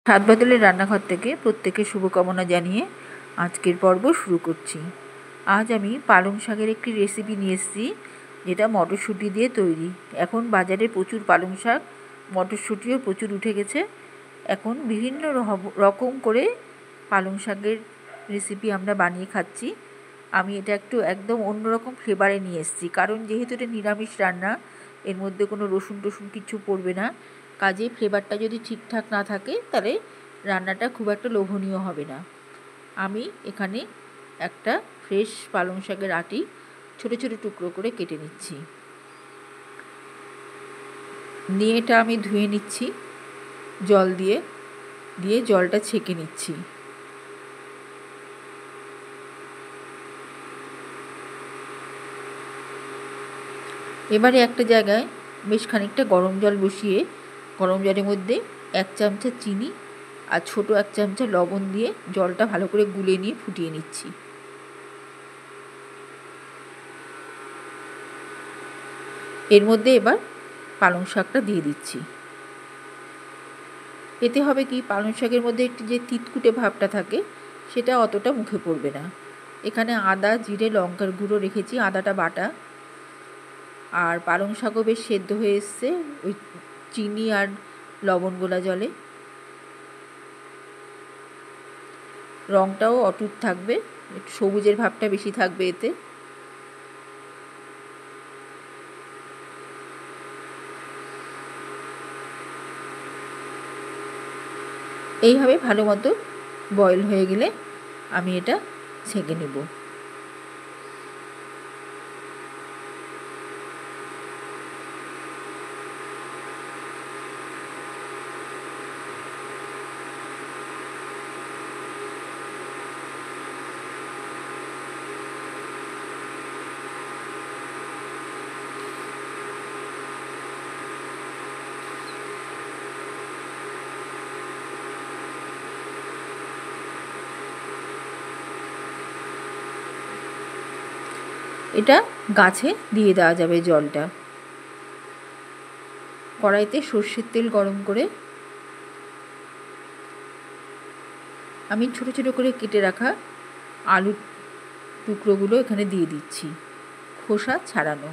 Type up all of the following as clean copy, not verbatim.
স্বাদ বদলের রান্নাঘর থেকে প্রত্যেকের শুভকামনা জানিয়ে আজকের পর্ব শুরু করছি। আজ আমি পালং শাকের একটি রেসিপি নিয়ে এসেছি, যেটা মটরশুঁটি দিয়ে তৈরি। এখন বাজারে প্রচুর পালং শাক, মটরশুঁটিও প্রচুর উঠে গেছে। এখন বিভিন্ন রকম করে পালং শাকের রেসিপি আমরা বানিয়ে খাচ্ছি। আমি এটা একদম অন্যরকম ফ্লেভারে নিয়ে এসেছি, কারণ যেহেতু এটা নিরামিষ রান্না, এর মধ্যে কোনো রসুন টসুন কিছু পড়বে না। কাজেই ফ্লেভারটা যদি ঠিকঠাক না থাকে তাহলে রান্নাটা খুব একটা লোভনীয় হবে না। আমি এখানে একটা ফ্রেশ পালং শাকের আটি ছোটো ছোটো টুকরো করে কেটে নিচ্ছি। নিয়ে এটা আমি ধুয়ে নিচ্ছি জল দিয়ে, জলটা ছেঁকে নিচ্ছি। এবারে একটা জায়গায় বেশ খানিকটা গরম জল বসিয়ে গরম জলের মধ্যে 1 চামচা চিনি আর ছোটো 1 চামচা লবণ দিয়ে জলটা ভালো করে গুলে নিয়ে ফুটিয়ে নিচ্ছি। এর মধ্যে এবার পালং শাকটা দিয়ে দিচ্ছি। এতে হবে কি, পালং শাকের মধ্যে একটু যে তিতকুটে ভাবটা থাকে সেটা অতটা মুখে পড়বে না। এখানে আদা, জিরে, লঙ্কার গুঁড়ো রেখেছি, আদাটা বাটা। আর পালং শাকও বেশ সেদ্ধ হয়ে এসছে ওই চিনি আর লবণ গোলা জলে। রঙটাও অটুট থাকবে, একটু সবুজের ভাবটা বেশি থাকবে এতে। এইভাবে ভালো মতো বয়েল হয়ে গেলে আমি এটা ছেঁকে নেব। এটা গাছে দিয়ে দেওয়া যাবে জলটা। কড়াইতে সর্ষের তেল গরম করে আমি ছোটো ছোটো করে কেটে রাখা আলুর টুকরোগুলো এখানে দিয়ে দিচ্ছি, খোসা ছাড়ানো।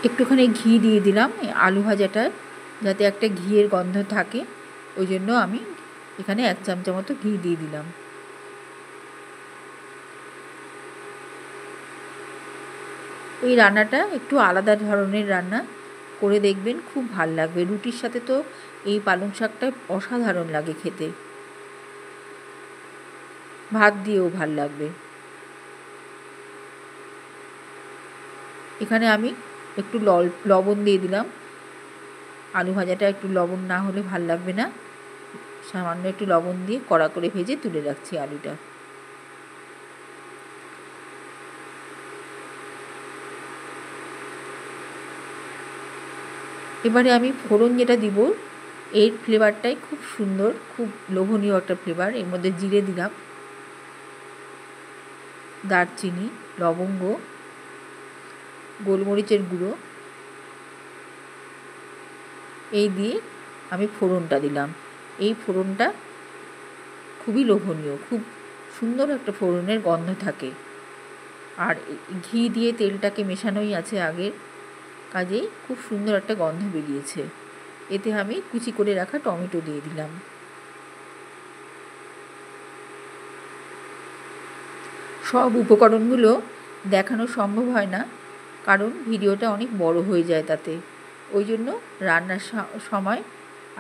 একটুখানি ঘি দিয়ে দিলাম আলু ভাজাটায়, যাতে একটা ঘিয়ের গন্ধ থাকে, ওই জন্য আমি এখানে 1 চামচা মতো ঘি দিয়ে দিলাম। এই রান্নাটা একটু আলাদা ধরনের রান্না, করে দেখবেন, খুব ভাল লাগবে। রুটির সাথে তো এই পালং শাকটা অসাধারণ লাগে খেতে, ভাত দিয়েও ভাল লাগবে। এখানে আমি একটু লবণ দিয়ে দিলাম। আলু ভাজাটা একটু লবণ না হলে ভাল লাগবে না। সামান্য একটু লবণ দিয়ে কড়া করে ভেজে তুলে রাখছি আলুটা। এবারে আমি ফোড়ন যেটা দিব, এর ফ্লেভারটাই খুব সুন্দর, খুব লোভনীয় একটা ফ্লেভার। এর মধ্যে জিরে দিলাম, দারচিনি, লবঙ্গ, গোলমরিচের গুঁড়ো, এই দিয়ে আমি ফোড়নটা দিলাম। এই ফোড়নটা খুবই লোভনীয়, খুব সুন্দর একটা ফোড়নের গন্ধ থাকে। আর ঘি দিয়ে তেলটাকে মেশানোই আছে আগের, কাজেই খুব সুন্দর একটা গন্ধ বেরিয়েছে। এতে আমি কুচি করে রাখা টমেটো দিয়ে দিলাম। সব উপকরণগুলো দেখানো সম্ভব হয় না, কারণ ভিডিওটা অনেক বড় হয়ে যায় তাতে। ওই জন্য রান্নার সময়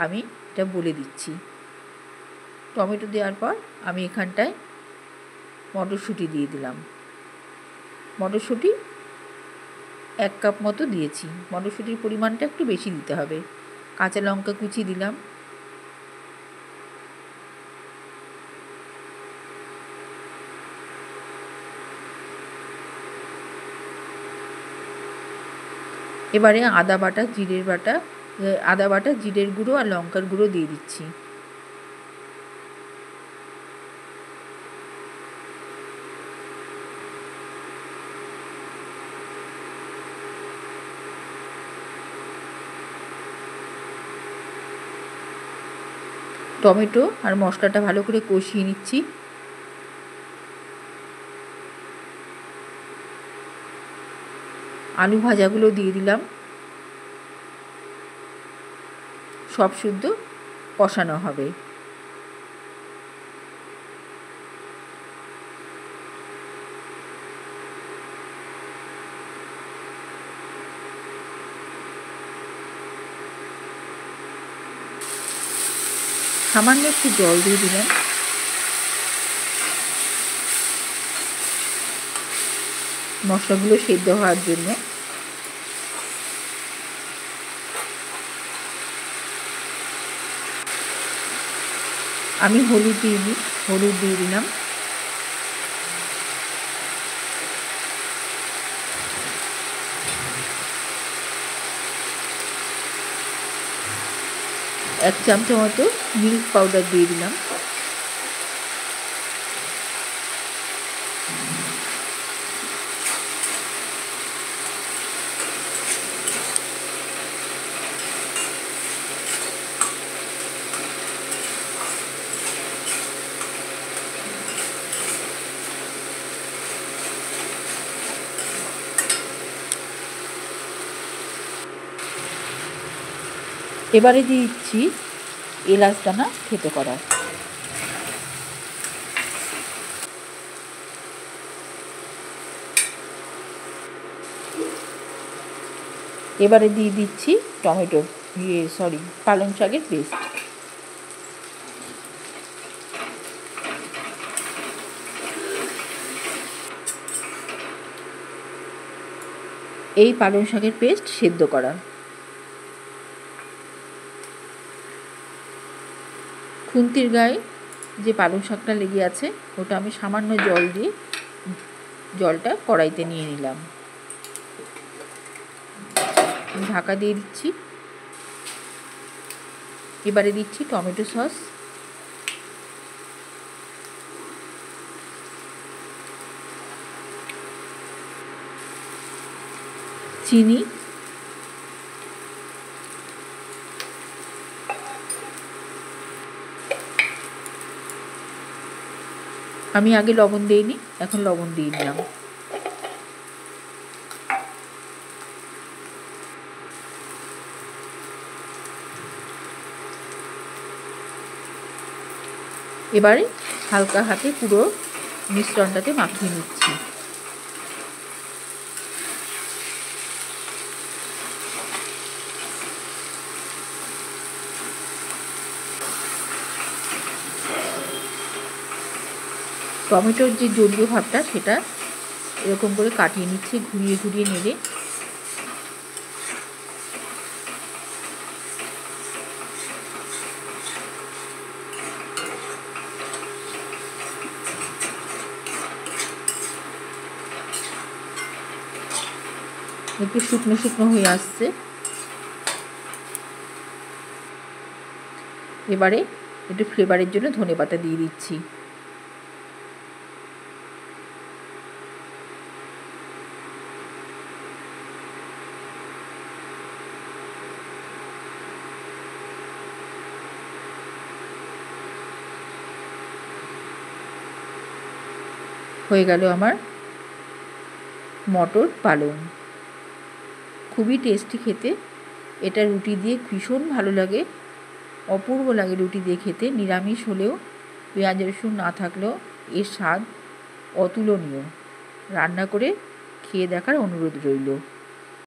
আমি এটা বলে দিচ্ছি। টমেটো দেওয়ার পর আমি এখানটায় মটরশুঁটি দিয়ে দিলাম। মটরশুঁটি 1 কাপ মতো দিয়েছি। মটরশুঁটির পরিমাণটা একটু বেশি দিতে হবে। কাঁচা লঙ্কা কুচি দিলাম। এবারে আদা বাটা, জিরের গুঁড়ো আর লঙ্কার গুঁড়ো দিয়ে দিচ্ছি। টমেটো আর মশলাটা ভালো করে কষিয়ে নিচ্ছি। আলু ভাজাগুলো দিয়ে দিলাম। সব শুদ্ধ কষানো হবে। সামান্য একটু জল দিয়ে দিলাম। মশলাগুলো সেদ্ধ হওয়ার জন্য। আমি হলুদ দিইনি, হলুদ দিয়ে দিলাম। এক চামচের মতো মিল্ক পাউডার দিয়ে দিলাম। এবারে দিয়ে দিচ্ছি এলাচ দানা থেতো করা। এবারে দিয়ে দিচ্ছি পালং শাকের পেস্ট। এই পালং শাকের পেস্ট সেদ্ধ করা। খুন্তির গায়ে যে পালং শাকটা লেগে আছে ওটা আমি সামান্য জল দিয়ে জলটা কড়াইতে নিয়ে নিলাম। ঢাকা দিয়ে দিচ্ছি। এবারে দিচ্ছি টমেটো সস, চিনি, আমি আগে লবণ দিইনি, এখন লবণ দিয়ে দিলাম। এবারে হালকা হাতে পুরো মিশ্রণটাতে মাখিয়ে নিচ্ছি। টমেটোর যে জলীয় ভাবটা সেটা এরকম করে কাটিয়ে নিচ্ছি, ঘুরিয়ে ঘুরিয়ে নেড়ে। একটু শুকনো শুকনো হয়ে আসছে। এবারে একটু ফ্লেভারের জন্য ধনেপাতা দিয়ে দিচ্ছি। হয়ে গেল আমার মটর পালং। খুবই টেস্টি খেতে। এটা রুটি দিয়ে ভীষণ ভালো লাগে, অপূর্ব লাগে রুটি দিয়ে খেতে। নিরামিষ হলেও, পেঁয়াজ রসুন না থাকলেও এর স্বাদ অতুলনীয়। রান্না করে খেয়ে দেখার অনুরোধ রইল।